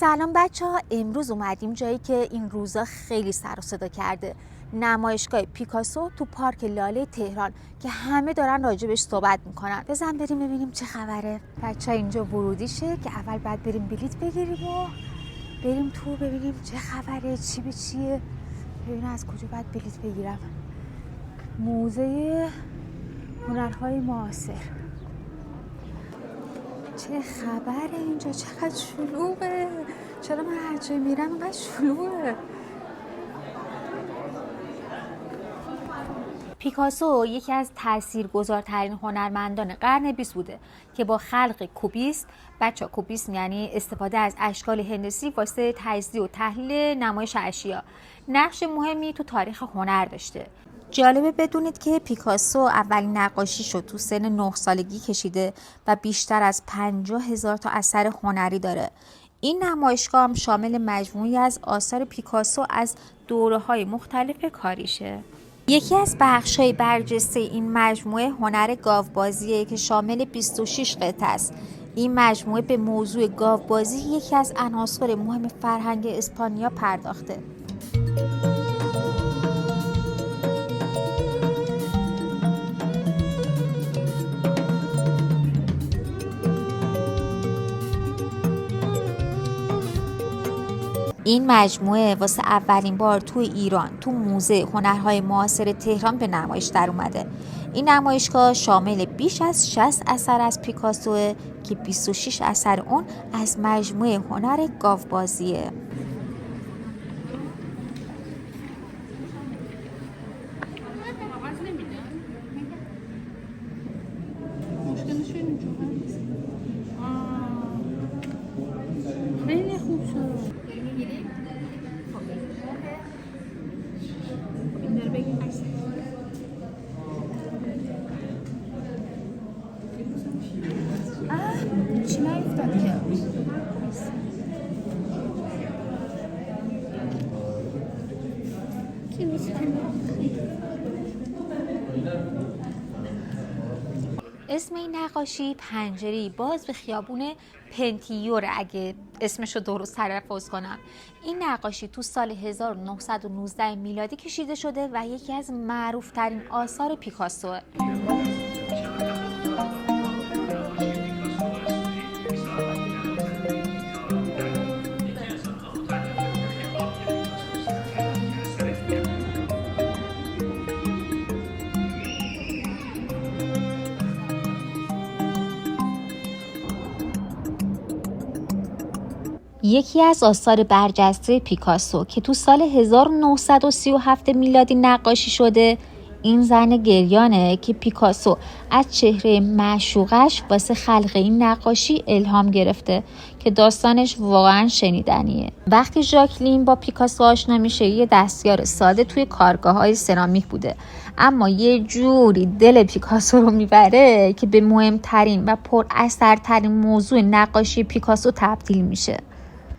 سلام بچه‌ها، امروز اومدیم جایی که این روزا خیلی سر و صدا کرده، نمایشگاه پیکاسو تو پارک لاله تهران که همه دارن راجبش صحبت میکنن. بزن بریم ببینیم چه خبره. بچه‌ها اینجا ورودیشه که اول باید بریم بلیط بگیریم و بریم تو ببینیم چه خبره، چی به چیه. ببینم از کجا باید بلیط بگیرم. موزه هنرهای معاصر. چه خبره اینجا؟ چقدر شلوغه. چرا من هر جای میرم اینقدر شلوغه؟ پیکاسو یکی از تاثیرگذارترین هنرمندان قرن 20 بوده که با خلق کوبیسم، بچه کوبیسم یعنی استفاده از اشکال هندسی واسه تجزیه و تحلیل نمایش اشیا، نقش مهمی تو تاریخ هنر داشته. جالبه بدونید که پیکاسو اولین نقاشیشو تو سن 9 سالگی کشیده و بیشتر از 50,000 تا اثر هنری داره. این نمایشگاه هم شامل مجموعی از آثار پیکاسو از دوره‌های مختلف کاریشه. یکی از بخش‌های برجسته این مجموعه هنر گاوبازیه که شامل 26 قطعه است. این مجموعه به موضوع گاوبازی یکی از عناصر مهم فرهنگ اسپانیا پرداخته. این مجموعه واسه اولین بار توی ایران تو موزه هنرهای معاصر تهران به نمایش در اومده. این نمایشگاه شامل بیش از 60 اثر از پیکاسو که 26 اثر اون از مجموعه هنر گاوبازیه. خیلی خوب شد. چی نیفتاد که؟ اسم این نقاشی پنجره‌ای باز به خیابون پنتیوره اگه اسمشو درست تلفظ کنم. این نقاشی تو سال 1919 میلادی کشیده شده و یکی از معروفترین آثار پیکاسوه. یکی از آثار برجسته پیکاسو که تو سال 1937 میلادی نقاشی شده، این زن گریانه که پیکاسو از چهره معشوقش واسه خلق این نقاشی الهام گرفته که داستانش واقعا شنیدنیه. وقتی ژاکلین با پیکاسو آشنا میشه یه دستیار ساده توی کارگاه‌های سرامیک بوده، اما یه جوری دل پیکاسو رو میبره که به مهمترین و پر اثرترین موضوع نقاشی پیکاسو تبدیل میشه.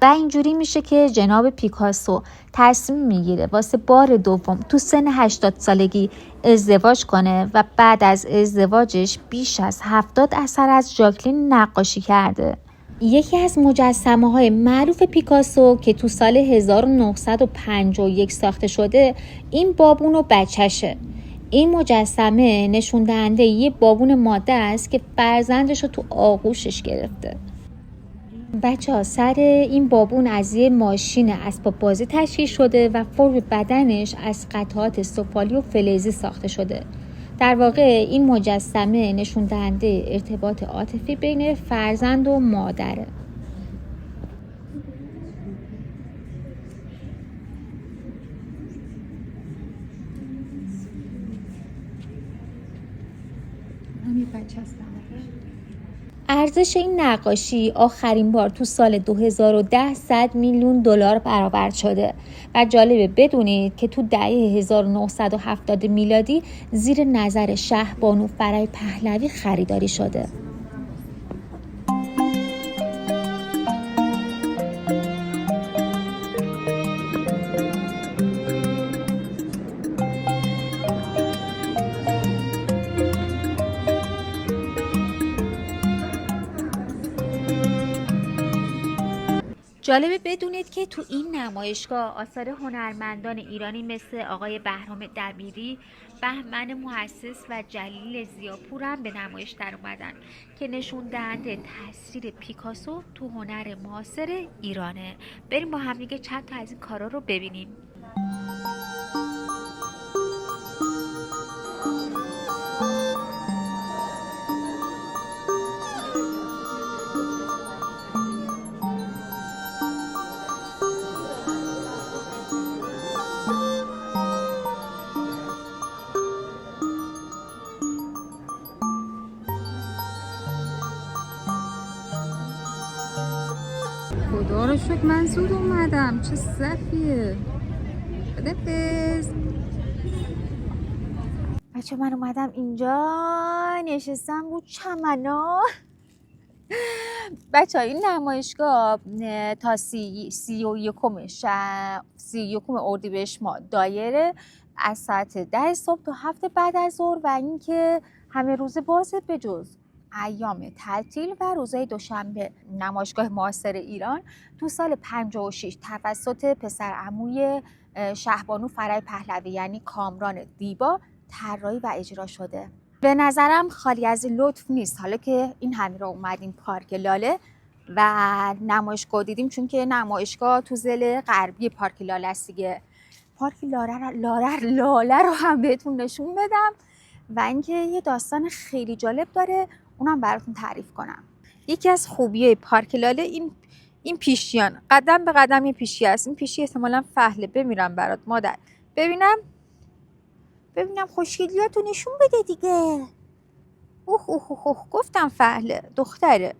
و اینجوری میشه که جناب پیکاسو تصمیم میگیره واسه بار دوم تو سن 80 سالگی ازدواج کنه و بعد از ازدواجش بیش از 70 اثر از ژاکلین نقاشی کرده. یکی از مجسمه های معروف پیکاسو که تو سال 1951 ساخته شده این بابون و بچهشه. این مجسمه نشون دهنده یه بابون ماده است که فرزندش رو تو آغوشش گرفته. بچه‌ها سر این بابون از یه ماشین اسباب بازی تشکیل شده و فرم بدنش از قطعات سفالی و فلزی ساخته شده. در واقع این مجسمه نشون دهنده ارتباط عاطفی بین فرزند و مادره. همین بچه هستم. ارزش این نقاشی آخرین بار تو سال 2010 $100 میلیون برآورد شده و جالبه بدونید که تو دهه 1970 میلادی زیر نظر شهبانو فرای پهلوی خریداری شده. جالبه بدونید که تو این نمایشگاه آثار هنرمندان ایرانی مثل آقای بهرام دبیری، بهمن محسس و جلیل ضیاپور هم به نمایش در اومدن که نشون دهنده تاثیر پیکاسو تو هنر معاصر ایرانه. بریم با هم دیگه چند تا از این کارا رو ببینیم. خدا رو شکر من زود اومدم. چه صفیه. خدافظ. بچه من اومدم اینجا نشستم رو چمنا. بچه این نمایشگاه تا 31 اردیبهشت ماه دایره، از ساعت 10 صبح تا 7 بعد از ظهر و اینکه همه روز بازه به جز ایام تعطیل و روزهای دوشنبه. نمایشگاه معاصر ایران تو سال 56 توسط پسر عموی شهبانو فرای پهلوی یعنی کامران دیبا طراحی و اجرا شده. به نظرم خالی از لطف نیست. حالا که این همه رو اومدیم پارک لاله و نمایشگاه دیدیم، چون که نمایشگاه تو ضلع غربی پارک لاله است دیگه. پارک لاله رو هم بهتون نشون بدم و اینکه یه داستان خیلی جالب داره، اونم براتون تعریف کنم. یکی از خوبیای پارک لاله این پیشیان قدم به قدم یه پیشی هست. این پیشی احتمالاً فهله. بمیرم برات مادر. ببینم خوشگلیاتو نشون بده دیگه. گفتم فهله دختره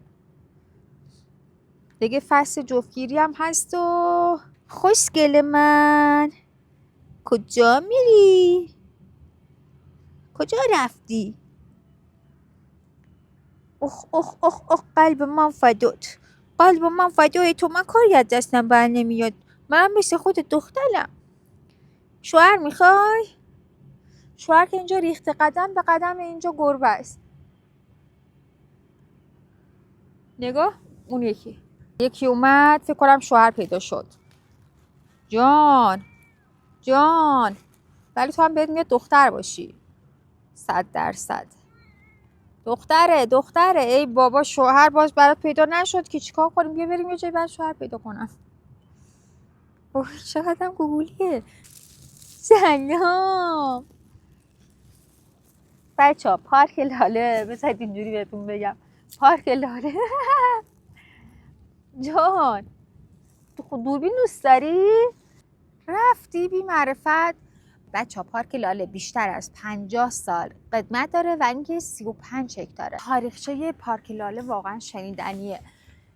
دیگه. فصل جفتگیری هم هست و خوشگل من. کجا میری؟ کجا رفتی؟ قلب من فدات. تو من کاری از دستم بر نمیاد. من مثل خود دخترم. شوهر میخوای؟ شوهر که اینجا ریخته قدم به قدم، اینجا گربه است. نگاه اون یکی اومد، فکر کنم شوهر پیدا شد. جان ولی تو هم بهت میاد دختر باشی. 100%. دختره. ای بابا شوهر باز برات پیدا نشد که چیکار کنیم؟ بیا بریم یه جای بعد شوهر پیدا کنم. اوه چقدرم گوگولیه. سلام بچه‌ها. پارک لاله بذارید اینجوری بهتون بگم. پارک لاله جان تو دوربین دوست داری؟ رفتی بی معرفت. بچه ها پارک لاله بیشتر از 50 سال قدمت داره و اینکه 35 هکتاره. تاریخچه پارک لاله واقعا شنیدنیه.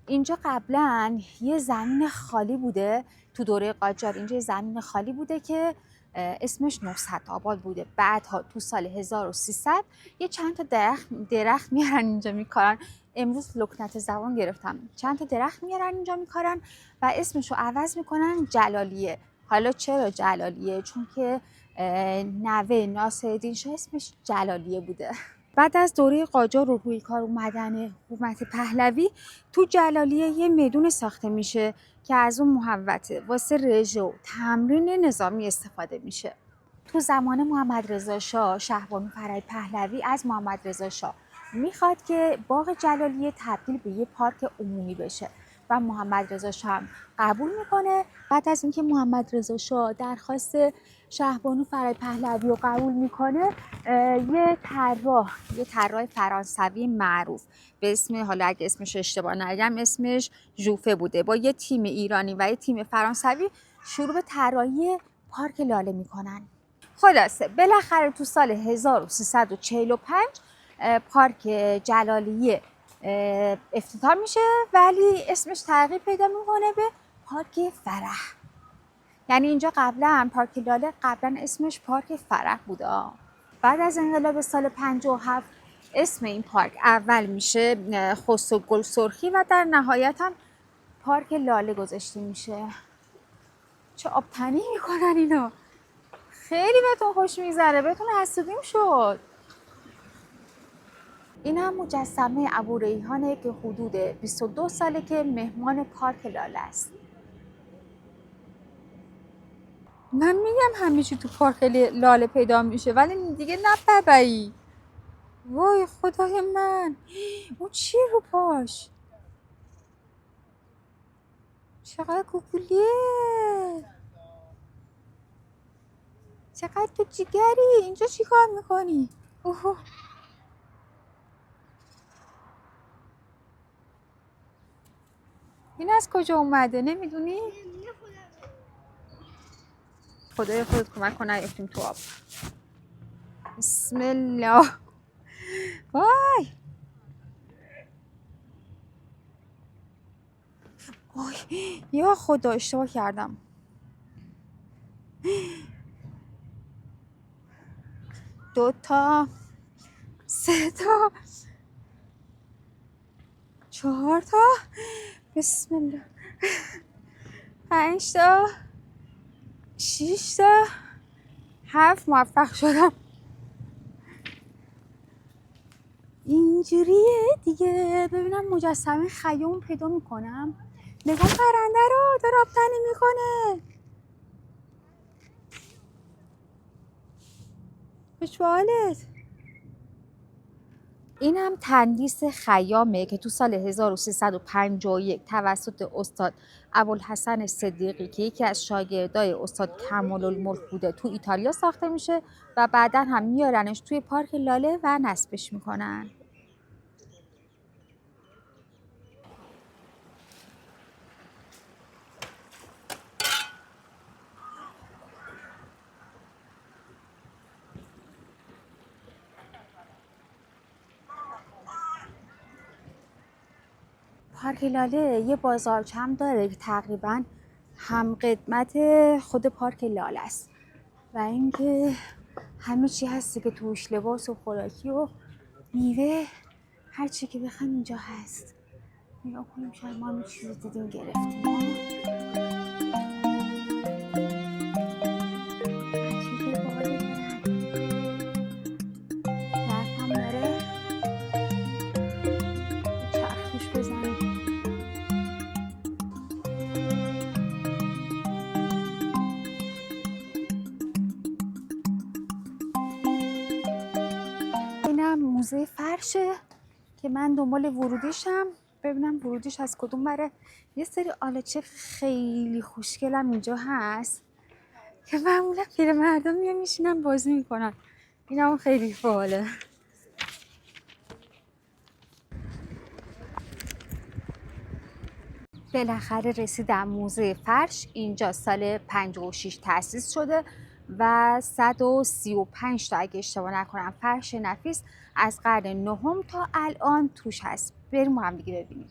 اینجا قبلا یه زمین خالی بوده تو دوره قاجار. اینجا یه زمین خالی بوده که اسمش نوصد آباد بوده. بعدها تو سال 1300 یه چند تا درخت میارن اینجا میکارن. امروز لکنت زبان گرفتم. چند تا درخت میارن اینجا میکارن و اسمشو عوض میکنن جلالیه. حالا چرا جلالیه؟ چون که نوه ناصرالدین شاه اسمش جلالیه بوده. بعد از دوره قاجار و روی کار اومدن حکومت پهلوی تو جلالیه یه میدون ساخته میشه که از اون محوطه واسه رژه و تمرین نظامی استفاده میشه. تو زمان محمد رضا شاه شهبانو فرای پهلوی از محمد رضا شاه میخواد که باغ جلالیه تبدیل به یه پارک عمومی بشه و محمد رضا شاه هم قبول میکنه. بعد از اینکه محمد رضا شاه درخواست شهبانو فرای پهلوی رو قبول میکنه، یه طراح فرانسوی معروف به اسم، حالا اگه اسمش اشتباه نگم اسمش ژوفه بوده، با یه تیم ایرانی و یه تیم فرانسوی شروع به طراحی پارک لاله میکنن. خلاصه بالاخره تو سال 1345 پارک جلالیه افتتاح میشه، ولی اسمش تغییر پیدا میکنه به پارک فرح. یعنی اینجا قبلا پارک لاله قبلا اسمش پارک فرح بوده. بعد از انقلاب سال 57 اسم این پارک اول میشه خسرو گل سرخی و در نهایت هم پارک لاله گذاشته میشه. چه آبتنی میکنن اینا. خیلی بهتون خوش میگذره. بهتون حسودیم شد. این هم مجسمه ابوریحانه که حدود 22 ساله که مهمان پارک لاله است. من میگم همه چی تو پارک لاله پیدا میشه ولی دیگه نه ببایی. وای خدای من، اون چیه رو پاش؟ چقدر گوگلیه، چقدر تو جیگری. اینجا چی کار میکنی؟ اوه، این از کجا اومده نمیدونی؟ خدای خودت کمک کن نیفتیم تو آب. بسم الله. وای وای یا خدا اشتباه کردم. 2 تا 3 تا 4 تا بسم الله 5 تا 6 تا 7 موفق شدم. اینجوریه دیگه. ببینم مجسمه خیام پیدا میکنم. نگاه پرنده رو داره آبتنی میکنه. خوش به حالت. این هم تندیس خیامه که تو سال 1351 توسط استاد ابوالحسن صدیقی که یکی از شاگردای استاد کمال‌الملک بوده تو ایتالیا ساخته میشه و بعدا هم میارنش توی پارک لاله و نصبش میکنن. پارک لاله یه بازارچم داره که تقریبا هم قدمت خود پارک لاله است و اینکه همه چی هستی که توش، لباس و خوراکی و میوه، هر چی که بخوایم اینجا هست. نگاه کنیم شاید ما هم چیزی دیدیم گرفتیم. چیزی باحالی دارن. برف هم داره. چرخ توش بزنیم. اینم موزه فرشه که من دنبال ورودیشم، ببینم ورودیش از کدوم بره. یه سری آلچه خیلی خوشگلم اینجا هست که معمولا پیرمردم میشینن بازی میکنن. این هم خیلی باحاله. بالاخره رسیدم موزه فرش. اینجا سال 56 تأسیس شده و 135 تا اگه اشتباه نکنم فرش نفیس از قرن نهم تا الان توش هست. بریم با هم دیگه ببینیم.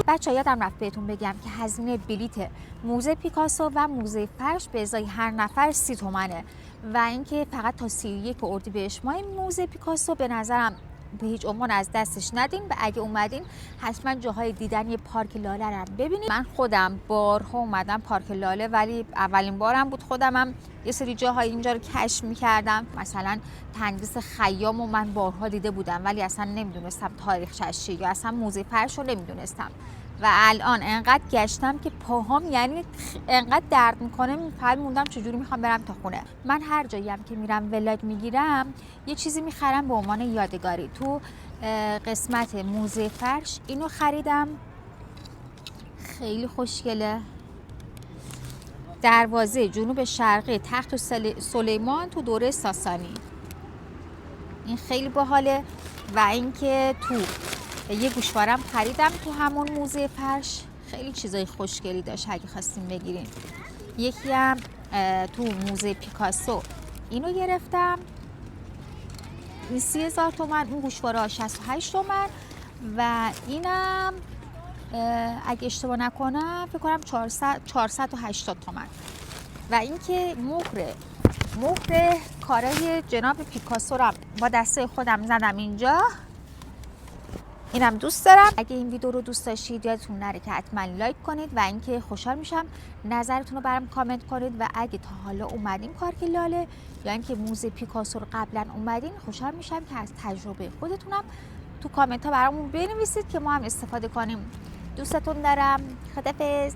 بچه‌ها یادم رفت بهتون بگم که هزینه بلیت موزه پیکاسو و موزه فرش به ازای هر نفر 30 تومنه و اینکه فقط تا 31 اردیبهشت ماه موزه پیکاسو به نظرم به هیچ عنوان از دستش ندین و اگه اومدین حتما جاهای دیدنی پارک لاله رو ببینید. من خودم بارها اومدم پارک لاله ولی اولین بارم بود خودمم یه سری جاهای اینجا رو کشف می‌کردم. مثلا تندیس خیامو من بارها دیده بودم ولی اصلا نمیدونستم تاریخش چیه یا اصلا موزه فرش رو نمیدونستم و الان انقدر گشتم که پاهام یعنی انقدر درد میکنه موندم چجوری میخوام برم تا خونه. من هر جایی هم که میرم ولاگ میگیرم یه چیزی میخرم به عنوان یادگاری. تو قسمت موزه فرش اینو خریدم، خیلی خوشگله. دروازه جنوب شرقی تخت سلیمان تو دوره ساسانی. این خیلی باحاله. و اینکه تو یه گوشوارم خریدم تو همون موزه فرش، خیلی چیزای خوشگلی داشت اگه خواستیم بگیرین. یکی هم تو موزه پیکاسو اینو گرفتم، این 30,000 تومان، اون گوشواره 68 تومان و اینم اگه اشتباه نکنم فکر کنم 480 تومان. و اینکه مهر کارای جناب پیکاسو رو با دسته خودم زدم اینجا، اینم دوست دارم. اگه این ویدیو رو دوست داشتید یادتون نره که حتما لایک کنید و اینکه خوشحال میشم نظرتون رو برام کامنت کنید و اگه تا حالا اومدین پارک لاله یا اینکه موزه پیکاسو رو قبلا اومدین، خوشحال میشم که از تجربه خودتونم تو کامنت ها برامون بنویسید که ما هم استفاده کنیم. دوستتون دارم. خدافظ.